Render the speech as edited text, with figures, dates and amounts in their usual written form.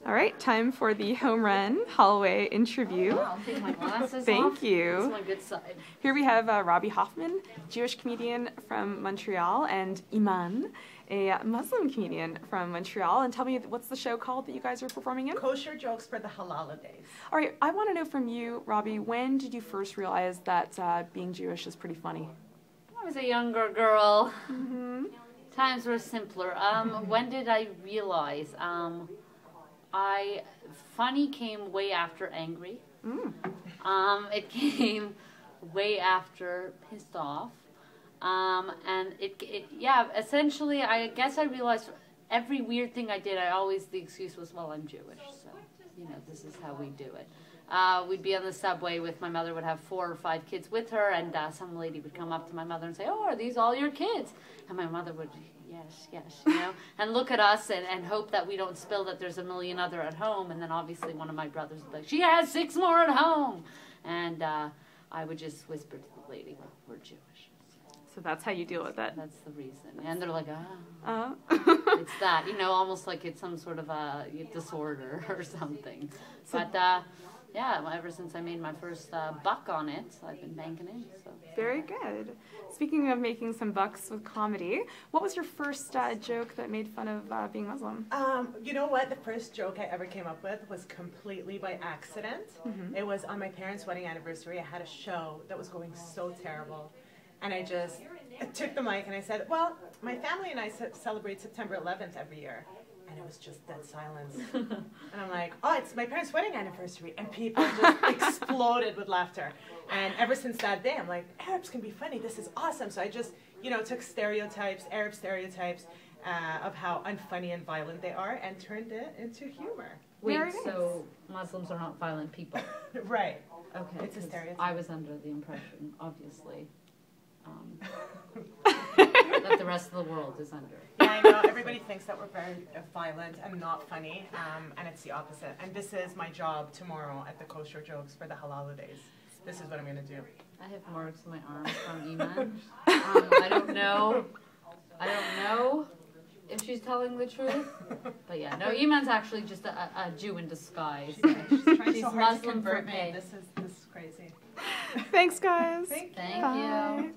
All right, time for the home run hallway interview. I'll take my glasses Thank off. you. That's my good side. Here we have Robbie Hoffman, Jewish comedian from Montreal, and Iman, a Muslim comedian from Montreal. And tell me, what's the show called that you guys are performing in? Kosher Jokes for the Halal Days. All right, I want to know from you, Robbie, when did you first realize that being Jewish is pretty funny? I was a younger girl. Mm-hmm. Times were simpler. When did I realize? Funny came way after angry. It came way after pissed off. And yeah, essentially, I guess I realized every weird thing I did, the excuse was, well, I'm Jewish, so, this is how we do it. We'd be on the subway with, my mother would have 4 or 5 kids with her, and some lady would come up to my mother and say, oh, are these all your kids? And my mother would, yes, and look at us and hope that we don't spill that there's a million other at home, and then obviously one of my brothers would be like, she has 6 more at home! And I would just whisper to the lady, well, we're Jewish. So that's how you deal with it? That's the reason. And they're like, Oh. It's that, almost like it's some sort of a disorder or something. But, yeah, ever since I made my first buck on it, I've been banking in. So. Very good. Speaking of making some bucks with comedy, what was your first joke that made fun of being Muslim? You know what? The first joke I ever came up with was completely by accident. It was on my parents' wedding anniversary. I had a show that was going so terrible. And I took the mic and I said, well, my family and I celebrate September 11th every year. And it was just dead silence. And I'm like, oh, it's my parents' wedding anniversary. And people just exploded with laughter. And ever since that day, I'm like, Arabs can be funny. This is awesome. So I just, took Arab stereotypes of how unfunny and violent they are and turned it into humor. Wait, so Muslims are not violent people? Right. Okay. It's a stereotype. I was under the impression, obviously, that the rest of the world is under. Yeah, I know. Everybody thinks that we're very violent and not funny, and it's the opposite. And this is my job tomorrow at the Kosher Jokes for the Halal Days. This is what I'm going to do. I have marks on my arms from Iman. I don't know if she's telling the truth. But yeah, no, Iman's actually just a Jew in disguise. She's trying She's so hard Muslim to convert for me. pay. This is crazy. Thanks, guys. Thank you. Thank you.